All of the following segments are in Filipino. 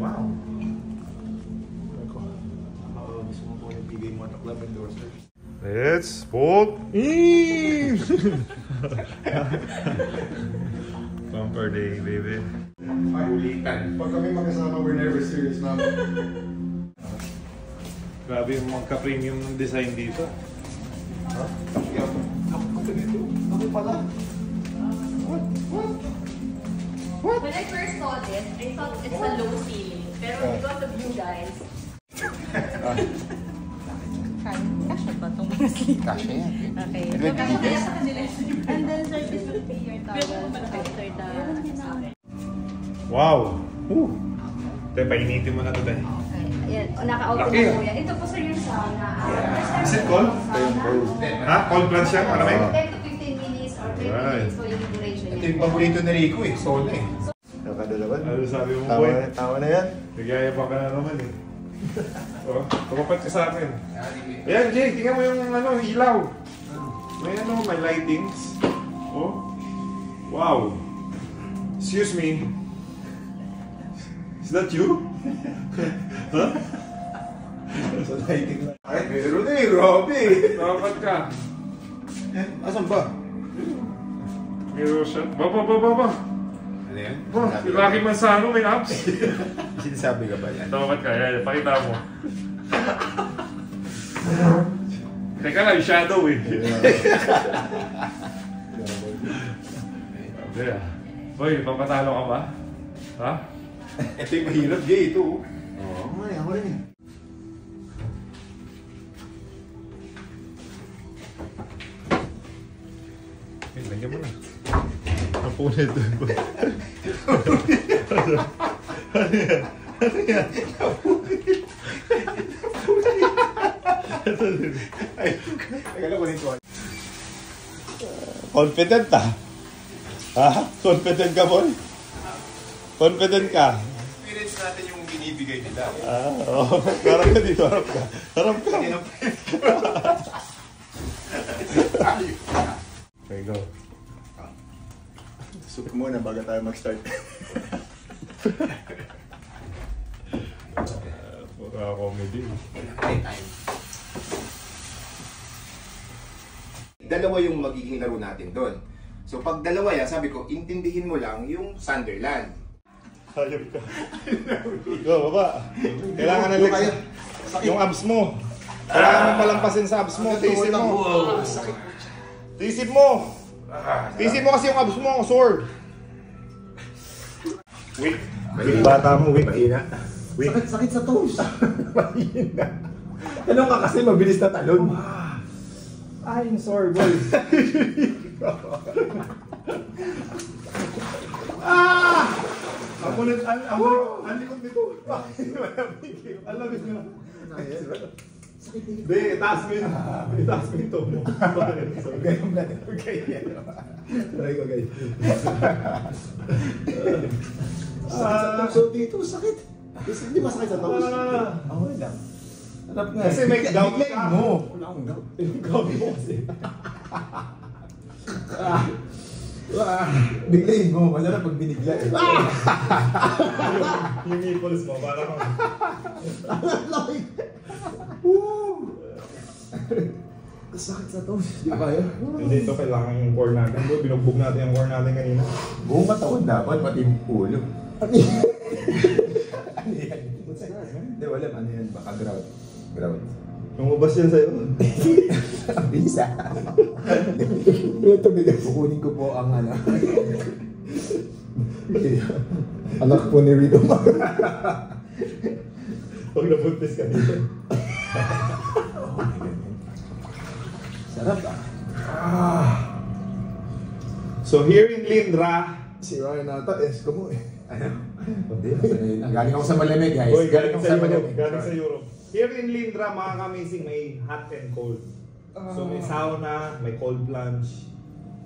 Wow. Gusto mo po yung PBA Motor Club endorsers. Let's vote in! Bumper day, baby. Ulitan. Pag kami magkasama, we're never serious, ma'am. Grabe yung magka-premium ng design dito. Ha? Ang ganito? Ano pala? What? When I first saw this, I thought it's a low ceiling. Pero because of you guys. Kasha ba itong mga sleep? Kasha yan. Okay. So, kaya sa kanila. And then, sir, this will pay your towel after the... Wow! Te, painitin mo na ito, te. Okay. Ayan. Naka-auto na po yan. Ito po, sir, yung sauna. Is it cold? Ha? Cold plunge siya? Malamig? 10 to 15 minutes or 20 minutes po yung duration niya. Ito yung paborito ni Rico eh. Sauna eh. Nakadalawan? Ano sabi mo, boy? Tama na yan. Nagyayabang ka na naman eh. Oh, tumapat ka sa akin. Ayan, Jay, tingnan mo yung ilaw. May may lightings. Oh. Wow. Excuse me. Is that you? Huh? Sa lighting na. Ay, meron eh. Grabe eh. Tumapat ka. Asan ba? Meron siya. Ba. Ano yan? Si Rocky Manzano may abs. Sinasabi ka ba yan? Tumapat ka. Yan, pakita mo. Teka lang, yung shadow eh. Yeah. Boy, papatalo ka ba? Ha? Ito yung mahirap, Jay. Ito. Oo, ako rin eh. Lagyan mo na. Napunit doon po. Ano yan? Ano yan? Ay, akala ko nito. Confident ah? Ha? Confident ka, boy? Confident ka? Experience natin yung binibigay nila. Oo. Harap ka dito, harap ka. Harap ka. Okay, go. Suot muna bago tayo mag-start. Pura comedy. Dalawa yung magiging laro natin doon. So pag dalawa yan, sabi ko, intindihin mo lang yung Sunderland. Hayop ka. Go, baba. Kailangan na legs. Yung abs mo. Kailangan mo palampasin sa abs mo. Tiisin mo. Tiisin mo. Tiisin mo kasi yung abs mo. Sword. Weak. Bata mo, weak. Mahina. Sakit sa toes. Mahina. Ano ka kasi mabilis na talon? I'm sorry, boy. Ang likod nito. Ang labis nyo. Hindi, taas mo yun. Itaas mo yung tomo. Ganyan natin. Try ko guys. Sakit sa toes. So dito, sakit. Hindi masakit sa toes. Okay lang. Harap nga. Kasi may doubt ka. Wala akong doubt. Gabi mo kasi. Biglayin mo. Masarap pag binigla eh. Yung nipples mo, para kang... Sakit sa toes. Di ba yun? Hindi ito kailangan yung core natin. Binugbog natin yung core natin kanina. Buong katawan dapat, pati yung ulo. Ano yan? Hindi, wala. Ano yan? Baka ground. Ground. Lumabas yan sa'yo. Bisa. Ito, kukunin ko po ang ano. Anak po ni Rito. Huwag nabuntis ka dito. Sarap ah. So here in Lindra, Si Ryan nata, esko mo eh. Ano? Hindi, galing ako sa malamig guys. Boy, galing ako sa Europe. malamig. Galing sa Europe. Here in Lindra, mga ka-amazing, may hot and cold. So may sauna, may cold plunge.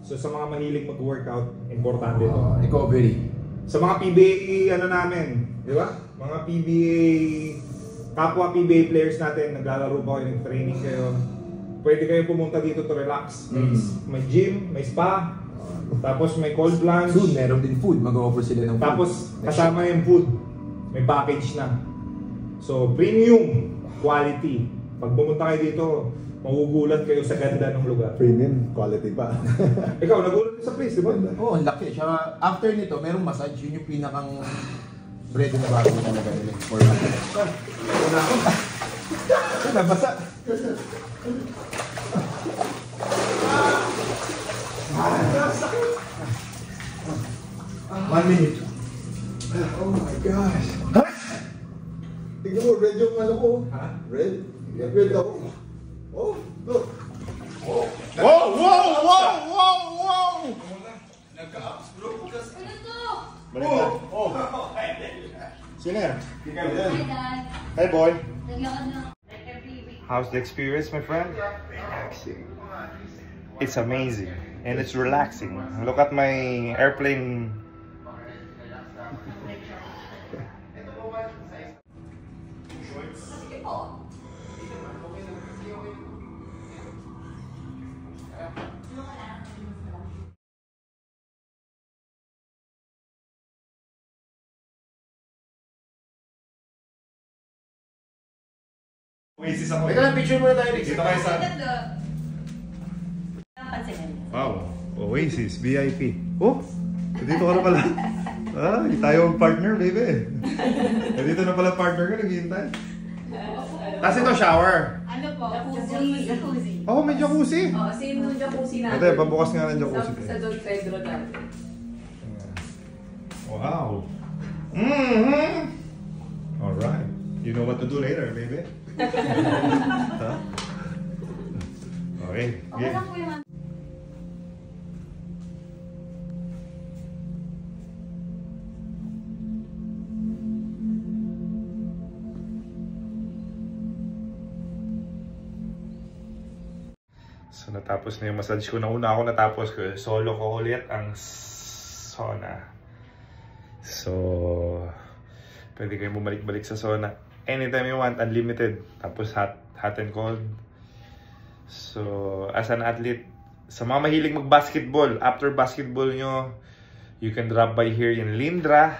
So sa mga mahilig mag-workout, importante ito. Recovery. Sa mga PBA, ano namin, di ba? Mga PBA, kapwa PBA players natin, naglalaro ba kayo, nag-training kayo. Pwede kayo pumunta dito to relax. May gym, may spa. Tapos may cold plunge. Soon, meron din food. Mag-offer sila ng food. Tapos kasama yung food. May package na. So, premium quality. Pag pumunta kayo dito, magugulat kayo sa ganda ng lugar. Premium quality pa. Ikaw, nagulat sa place, di ba? Oo, ang laki. Tsaka after nito, merong massage. Yun yung pinakang ready na bago talaga nila. For wala ako. Nabasa. One minute. Oh my gosh. Ha? Tignan mo, red yung ano ko. Ha? Red? Red ako. Oh, look. Oh. Wow! Wow! Wow! Wow! Wow! Nagka-ups, bro. Balik na. Oh. Sino yan? Ikaw yan. Hi, boy. Naglakad na every week. How's the experience, my friend? Relaxing. It's amazing. And it's relaxing. Look at my airplane. Oasis ako. Teka lang, picture muna tayo. Dito kayo sa... Wow. Oasis, VIP. Oh! Dito ka na pala. Ah, hindi tayo ang partner, baby. Dito na pala partner ka, naghihintay. Tapos ito, shower. Ano po? Jacuzzi. Oh, may jacuzzi. Oh, same nung jacuzzi natin. Ate, pabukas nga ng jacuzzi. Sa Don Pedro natin. Wow. Mm-hmm. Alright. You know what to do later, baby. Huh? Okay. Okay lang po yung So natapos na yung massage ko. Nauna ako natapos ko. Solo ko ulit ang sauna. So, pwede kayo bumalik-balik sa sauna. Anytime you want, unlimited. Tapos hot and cold. So, as an athlete, sa mga mahilig mag-basketball, after basketball nyo, you can drop by here in Lindra.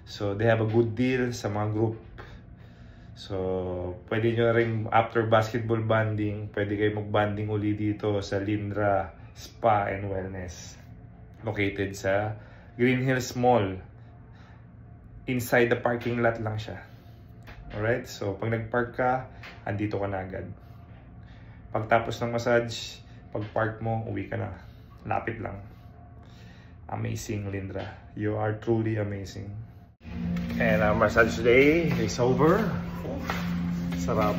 So, they have a good deal sa mga group. So, pwede nyo rin after basketball banding, pwede kayo mag-banding uli dito sa Lindra Spa and Wellness. Located sa Green Hills Mall. Inside the parking lot lang siya. Alright? So, pag nag-park ka, andito ka na agad. Pagtapos ng massage, pag-park mo, uwi ka na. Lapit lang. Amazing, Lindra. You are truly amazing. And our massage day is over. Sarap.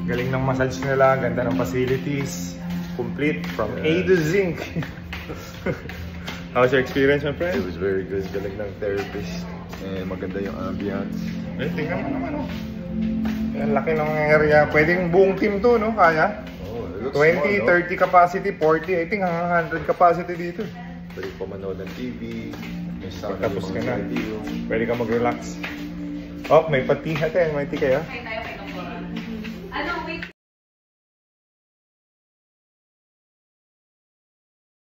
Galing ng massage nila. Ganda ng facilities. Complete from A to Z. How's your experience, my friend? It was very good. Galing ng therapist. And maganda yung ambience. Eh, tingnan mo naman, oh. Ang laki ng area. Pwedeng buong team to, no? Kaya? Oh, it looks 20, small, no? 30 capacity, 40. I think hanggang 100 capacity dito. Pwede pa manood ng TV. May sound. Pagtapos ka na. Radio. Pwede ka mag-relax. Oh, may pati. Ate, may tea kayo? Kaya tayo